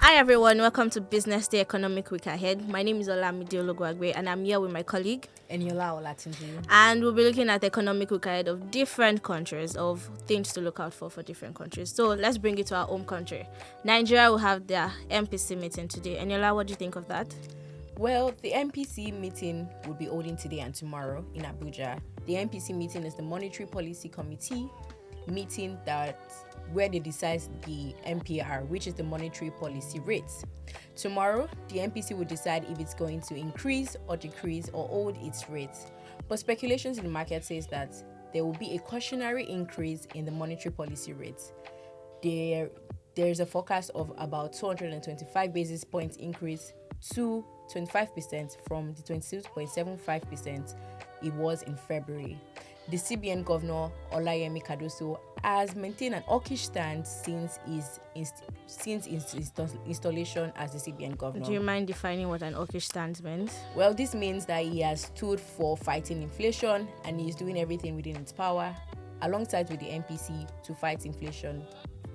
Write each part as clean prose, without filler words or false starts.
Hi everyone, welcome to Business Day Economic Week Ahead. My name is Olamide Ologwagbe and I'm here with my colleague. Eniola Olatunji. And we'll be looking at Economic Week Ahead of different countries, of things to look out for different countries. So let's bring it to our home country. Nigeria will have their MPC meeting today. Eniola, what do you think of that? Well, the MPC meeting will be holding today and tomorrow in Abuja. The MPC meeting is the Monetary Policy Committee meeting where they decide the MPR, which is the monetary policy rates. Tomorrow, the MPC will decide if it's going to increase or decrease or hold its rates. But speculations in the market says that there will be a cautionary increase in the monetary policy rates. There's a forecast of about 225 basis points increase to 25% from the 22.75% it was in February. The CBN Governor Olayemi Cardoso has maintained an hawkish stance since his installation as the CBN Governor. Do you mind defining what an hawkish stance means? Well, this means that he has stood for fighting inflation and he is doing everything within its power, alongside with the MPC, to fight inflation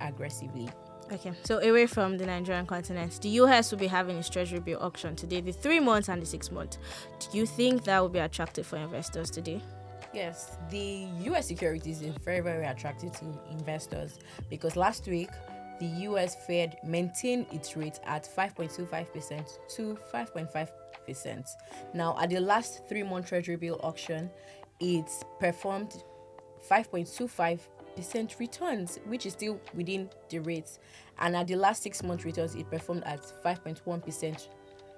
aggressively. Okay, so away from the Nigerian continent, the US will be having its treasury bill auction today, the 3 months and the 6 months. Do you think that will be attractive for investors today? Yes, the US securities is very, very attractive to investors because last week the US Fed maintained its rate at 5.25% to 5.5%. Now, at the last 3-month treasury bill auction, it's performed 5.25% returns, which is still within the rates, and at the last 6-month returns it performed at 5.1%.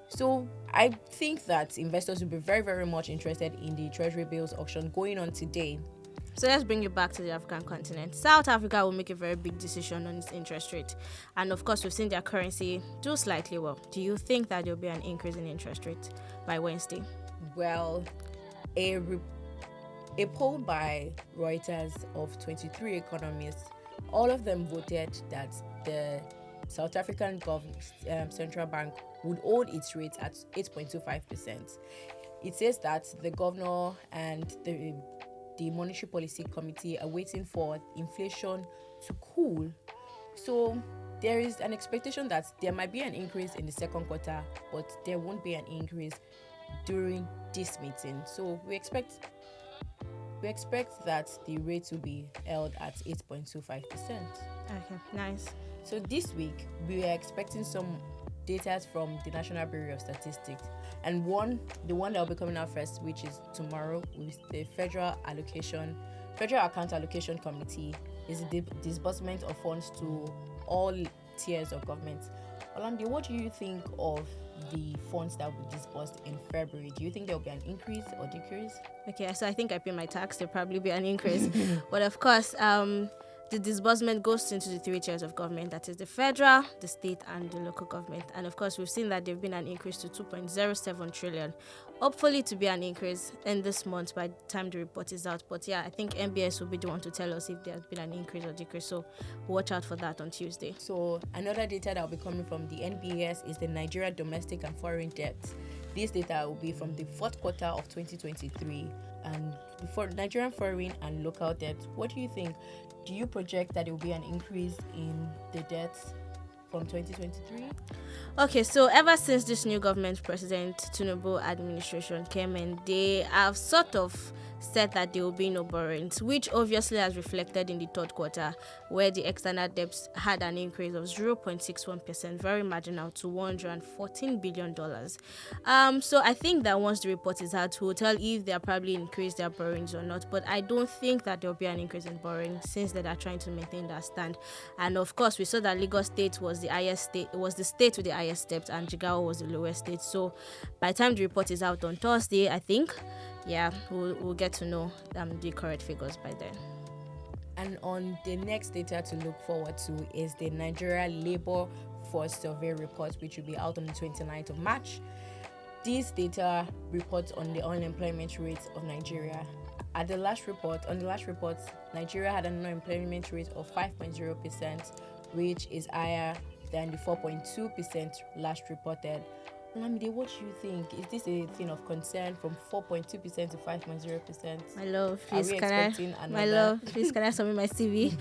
So I think that investors will be very, very much interested in the treasury bills auction going on today. So let's bring it back to the African continent. South Africa will make a very big decision on its interest rate, and of course we've seen their currency do slightly well. Do you think that there will be an increase in interest rate by Wednesday? Well, a poll by Reuters of 23 economists, all of them voted that the South African central bank would hold its rate at 8.25%. It says that the governor and the Monetary Policy Committee are waiting for inflation to cool. So there is an expectation that there might be an increase in the second quarter, but there won't be an increase during this meeting. So we expect that the rate will be held at 8.25%. Okay, nice. So this week, we are expecting some data from the National Bureau of Statistics. And the one that will be coming out first, which is tomorrow, with the Federal Account Allocation Committee, is the disbursement of funds to all tiers of government. Olamide, what do you think of the funds that will be disbursed in February? Do you think there will be an increase or decrease? Okay, so I think I pay my tax. There'll probably be an increase. But of course, the disbursement goes into the 3 tiers of government, that is the federal, the state, and the local government. And of course, we've seen that there's been an increase to 2.07 trillion. Hopefully to be an increase in this month by the time the report is out. But yeah, I think MBS will be the one to tell us if there's been an increase or decrease. So watch out for that on Tuesday. So another data that will be coming from the NBS is the Nigeria domestic and foreign debt. This data will be from the 4th quarter of 2023. And for Nigerian foreign and local debt, what do you think? Do you project that there will be an increase in the debts from 2023? Okay, so ever since this new government President Tinubu administration came in, they have sort of said that there will be no borrowings, which obviously has reflected in the 3rd quarter, where the external debts had an increase of 0.61%, very marginal, to $114 billion. So I think that once the report is out, we'll tell if they are probably increased their borrowings or not. But I don't think that there will be an increase in borrowing since they are trying to maintain that stand. And of course, we saw that Lagos State was the highest state, was the state with the highest debt, and Jigawa was the lowest state. So by the time the report is out on Thursday, I think, we'll get to know the correct figures by then. And on the next data to look forward to is the Nigeria Labour Force Survey report, which will be out on the 29th of March. This data reports on the unemployment rate of Nigeria. On the last report, Nigeria had an unemployment rate of 5.0%, which is higher than the 4.2% last reported. Lamide, what do you think? Is this a thing of concern from 4.2% to 5.0%? My love, Are please we can I? expecting another? My love, please can I submit my CV?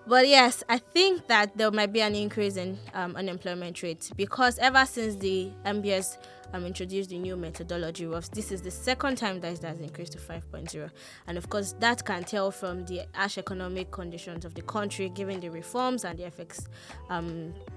But yes, I think that there might be an increase in unemployment rate because ever since the MBS introduced the new methodology, this is the second time that it has increased to 5.0, and of course that can tell from the harsh economic conditions of the country, given the reforms and the FX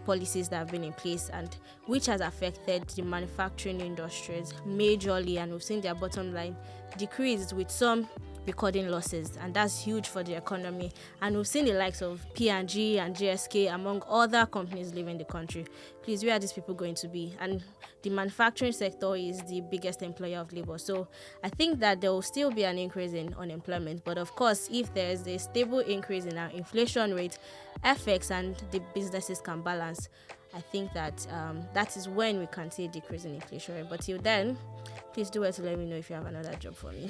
policies that have been in place, and which has affected the manufacturing industries majorly, and we've seen their bottom line decrease, with some recording losses, and that's huge for the economy. And we've seen the likes of P&G and GSK, among other companies, leaving the country. Please, where are these people going to be? And the manufacturing sector is the biggest employer of labor, so I think that there will still be an increase in unemployment. But of course, if there is a stable increase in our inflation rate, FX, and the businesses can balance, I think that that is when we can see a decrease in inflation rate. But till then, please do well to let me know if you have another job for me.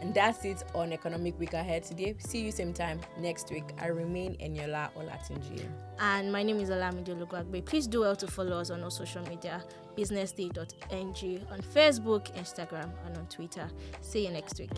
And that's it on Economic Week Ahead today. See you same time next week. I remain Eniola Olatunji. And my name is Olamide Olugwagbe. Please do well to follow us on all social media, businessday.ng, on Facebook, Instagram, and on Twitter. See you next week.